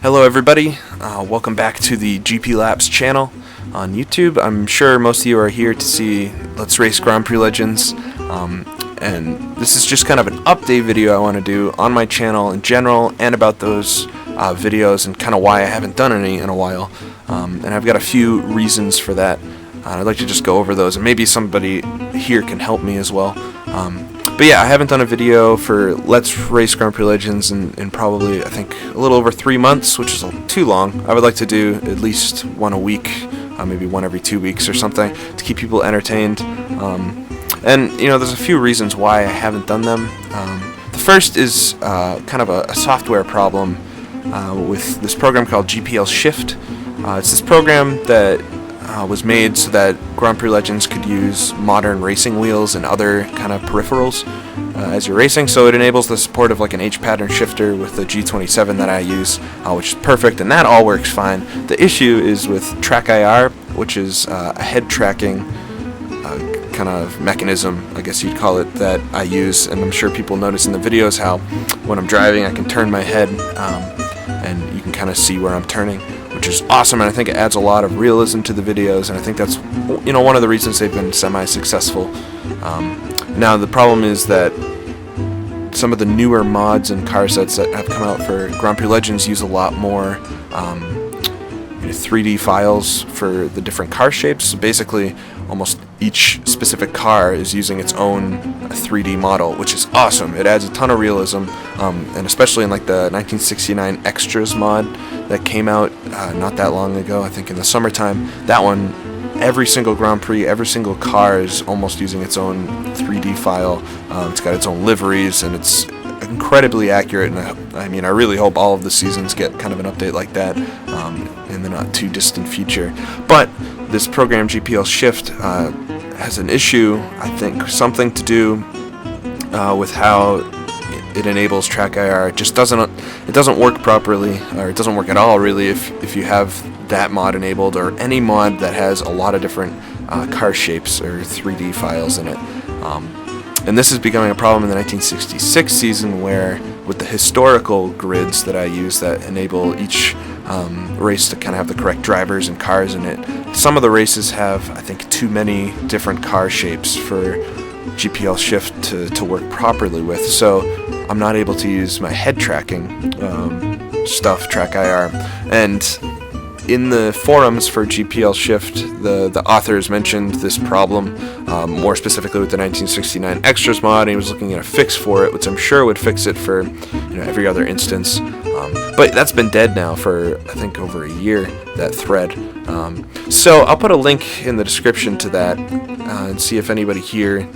Hello everybody, welcome back to the GPLaps channel on YouTube. I'm sure most of you are here to see Let's Race Grand Prix Legends, and this is just kind of an update video I want to do on my channel in general and about those videos and kind of why I haven't done any in a while. And I've got a few reasons for that. I'd like to just go over those, and maybe somebody here can help me as well. But yeah, I haven't done a video for Let's Race Grand Prix Legends in probably, I think, a little over 3 months, which is too long. I would like to do at least one a week, maybe one every 2 weeks or something, to keep people entertained. And, you know, there's a few reasons why I haven't done them. The first is kind of a software problem with this program called GPLShift. It's this program that was made so that Grand Prix Legends could use modern racing wheels and other kind of peripherals as you're racing. So it enables the support of like an H-pattern shifter with the G27 that I use, which is perfect, and that all works fine. The issue is with TrackIR, which is a head tracking kind of mechanism, I guess you'd call it, that I use, and I'm sure people notice in the videos how when I'm driving I can turn my head and you can kind of see where I'm turning, which is awesome, and I think it adds a lot of realism to the videos, and I think that's, you know, one of the reasons they've been semi-successful. Now the problem is that some of the newer mods and car sets that have come out for Grand Prix Legends use a lot more 3D files for the different car shapes. So basically, almost each specific car is using its own 3D model, which is awesome. It adds a ton of realism, and especially in like the 1969 Extras mod that came out not that long ago, I think in the summertime. That one, every single Grand Prix, every single car is almost using its own 3D file. It's got its own liveries, and it's incredibly accurate, and I mean, I really hope all of the seasons get kind of an update like that in the not too distant future. But this program GPLShift has an issue, I think, something to do with how it enables TrackIR. It just doesn't work properly, or it doesn't work at all really if you have that mod enabled, or any mod that has a lot of different car shapes or 3D files in it. And this is becoming a problem in the 1966 season, where with the historical grids that I use that enable each race to kind of have the correct drivers and cars in it, some of the races have, I think, too many different car shapes for GPLShift to work properly with. So I'm not able to use my head tracking stuff, TrackIR. And in the forums for GPLShift, the authors mentioned this problem, more specifically with the 1969 Extras mod, and he was looking at a fix for it, which I'm sure would fix it for, you know, every other instance. But that's been dead now for, I think, over a year, that thread. So I'll put a link in the description to that and see if anybody here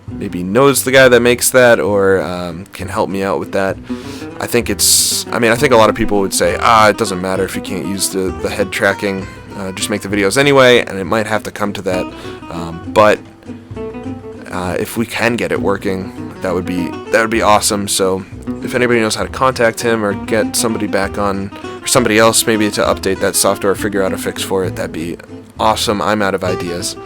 maybe knows the guy that makes that, or can help me out with that. I think a lot of people would say, it doesn't matter if you can't use the head tracking, just make the videos anyway, and it might have to come to that. But if we can get it working, that would be awesome. So if anybody knows how to contact him, or get somebody back on, or somebody else maybe to update that software, or figure out a fix for it, that'd be awesome. I'm out of ideas.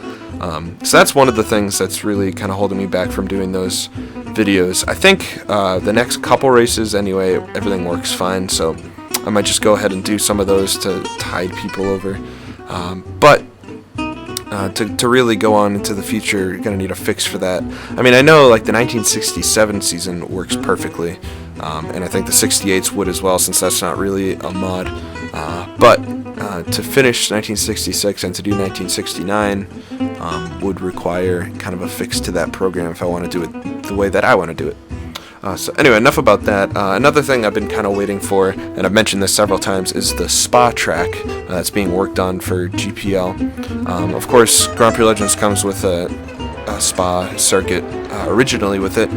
So that's one of the things that's really kind of holding me back from doing those videos. I think the next couple races anyway, everything works fine, so I might just go ahead and do some of those to tide people over. But to really go on into the future, you're going to need a fix for that. I mean, I know like the 1967 season works perfectly, and I think the 68s would as well, since that's not really a mod. But to finish 1966 and to do 1969 would require kind of a fix to that program if I want to do it the way that I want to do it. So anyway, enough about that. Another thing I've been kind of waiting for, and I've mentioned this several times, is the Spa track that's being worked on for GPL. Of course, Grand Prix Legends comes with a Spa circuit originally with it,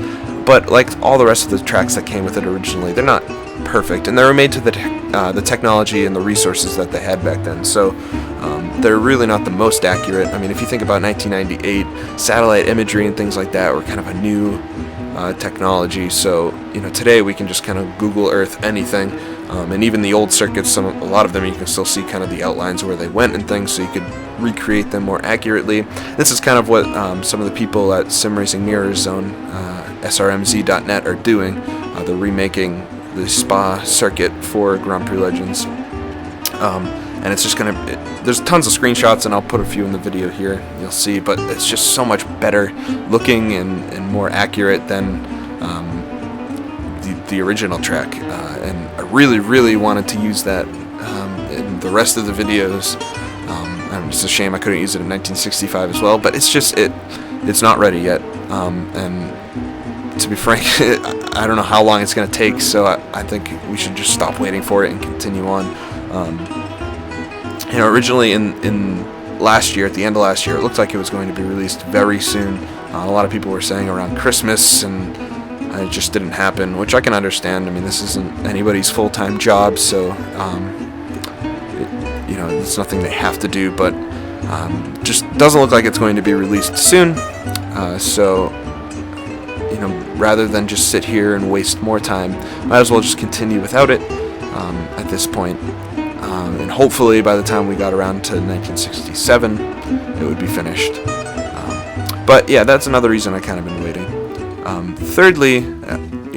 but like all the rest of the tracks that came with it originally, they're not perfect, and they were made to the technology and the resources that they had back then. So they're really not the most accurate. I mean, if you think about 1998, satellite imagery and things like that were kind of a new technology. So, you know, today we can just kind of Google Earth anything, and even the old circuits, a lot of them you can still see kind of the outlines where they went and things, so you could recreate them more accurately. This is kind of what some of the people at Sim Racing Mirror Zone, srmz.net, are doing. They're remaking the Spa circuit for Grand Prix Legends. And it's just there's tons of screenshots, and I'll put a few in the video here, you'll see, but it's just so much better looking and more accurate than the original track, and I really wanted to use that in the rest of the videos. It's a shame I couldn't use it in 1965 as well, but it's not ready yet, and to be frank, I don't know how long it's going to take, so I think we should just stop waiting for it and continue on. Originally in last year, at the end of last year, it looked like it was going to be released very soon. A lot of people were saying around Christmas, and it just didn't happen, which I can understand. I mean, this isn't anybody's full-time job, so it's nothing they have to do, but just doesn't look like it's going to be released soon. So rather than just sit here and waste more time, might as well just continue without it at this point. And hopefully by the time we got around to 1967, it would be finished. But yeah, that's another reason I kind of been waiting. Thirdly,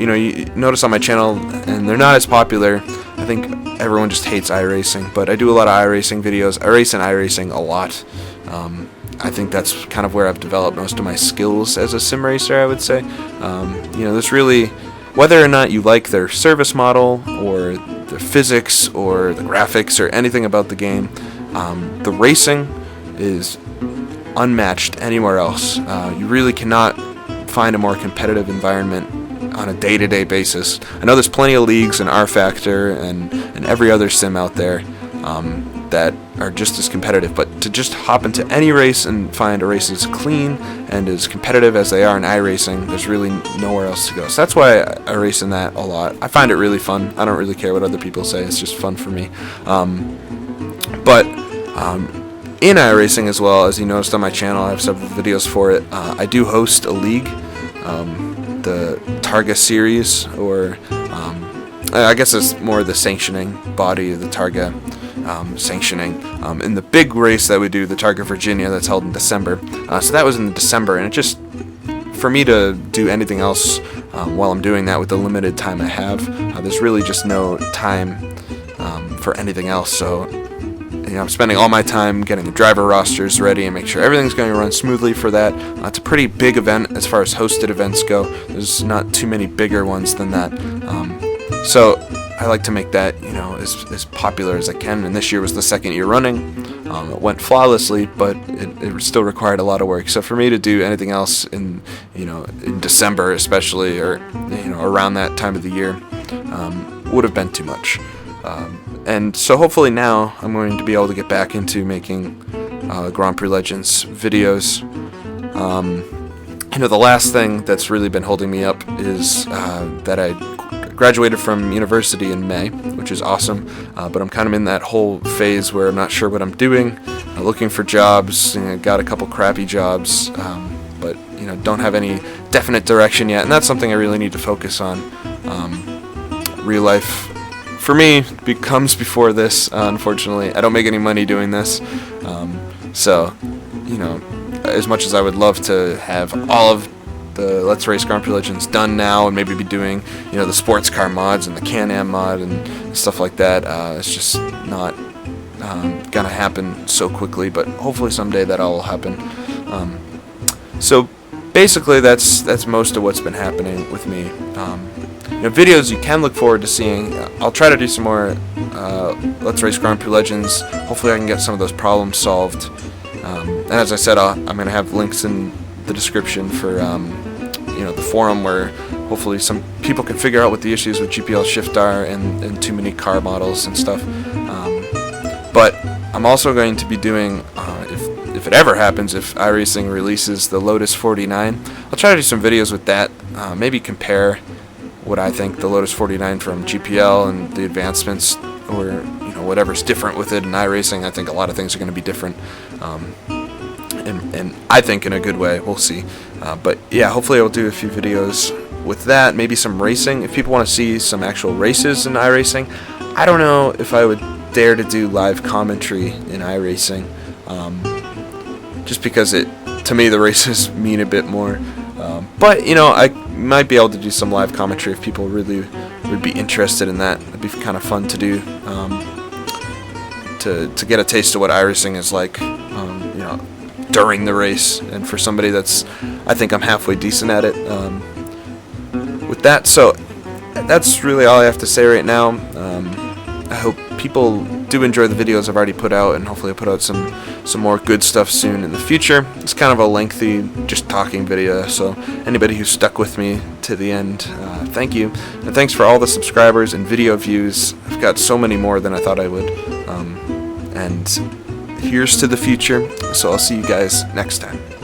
you notice on my channel, and they're not as popular. I think everyone just hates iRacing, but I do a lot of iRacing videos. I race in iRacing a lot. I think that's kind of where I've developed most of my skills as a sim racer, I would say. There's really, whether or not you like their service model or the physics or the graphics or anything about the game, the racing is unmatched anywhere else. You really cannot find a more competitive environment on a day-to-day basis. I know there's plenty of leagues and R Factor and every other sim out there that are just as competitive, but to just hop into any race and find a race as clean and as competitive as they are in iRacing, there's really nowhere else to go. So that's why I race in that a lot. I find it really fun. I don't really care what other people say. It's just fun for me. But in iRacing as well, as you noticed on my channel, I have several videos for it. I do host a league, the Targa series, or I guess it's more the sanctioning body of the Targa sanctioning. In the big race that we do, the Targa Virginia, that's held in December. So that was in December, and it just, for me to do anything else while I'm doing that with the limited time I have, there's really just no time for anything else. So I'm spending all my time getting the driver rosters ready and make sure everything's going to run smoothly for that. It's a pretty big event as far as hosted events go. There's not too many bigger ones than that. So I like to make that, as popular as I can. And this year was the second year running. It went flawlessly, but it still required a lot of work. So for me to do anything else in December, especially, or around that time of the year, would have been too much. And so hopefully now I'm going to be able to get back into making Grand Prix Legends videos. The last thing that's really been holding me up is that I graduated from university in May, which is awesome, but I'm kind of in that whole phase where I'm not sure what I'm doing, looking for jobs. Got a couple crappy jobs, but don't have any definite direction yet, and that's something I really need to focus on. Real life for me comes before this, unfortunately. I don't make any money doing this, so as much as I would love to have all of the Let's Race Grand Prix Legends done now and maybe be doing the sports car mods and the Can-Am mod and stuff like that, it's just not gonna happen so quickly, but hopefully someday that all will happen. So basically that's most of what's been happening with me. Videos you can look forward to seeing. I'll try to do some more Let's Race Grand Prix Legends. Hopefully I can get some of those problems solved. And as I said, I'm going to have links in the description for the forum, where hopefully some people can figure out what the issues with GPL Shift are and too many car models and stuff. But I'm also going to be doing, if it ever happens, if iRacing releases the Lotus 49, I'll try to do some videos with that. Maybe compare what I think the Lotus 49 from GPL and the advancements, or whatever's different with it in iRacing. I think a lot of things are going to be different, and I think in a good way. We'll see. But yeah, hopefully I'll do a few videos with that, maybe some racing. If people want to see some actual races in iRacing, I don't know if I would dare to do live commentary in iRacing, just because to me the races mean a bit more. But might be able to do some live commentary if people really would be interested in that. It'd be kind of fun to do, to get a taste of what iRacing is like, during the race. And for somebody I think I'm halfway decent at it. With that, so that's really all I have to say right now. I hope people do enjoy the videos I've already put out, and hopefully I'll put out some more good stuff soon in the future. It's kind of a lengthy, just talking video, so anybody who stuck with me to the end, thank you. And thanks for all the subscribers and video views. I've got so many more than I thought I would. And here's to the future, so I'll see you guys next time.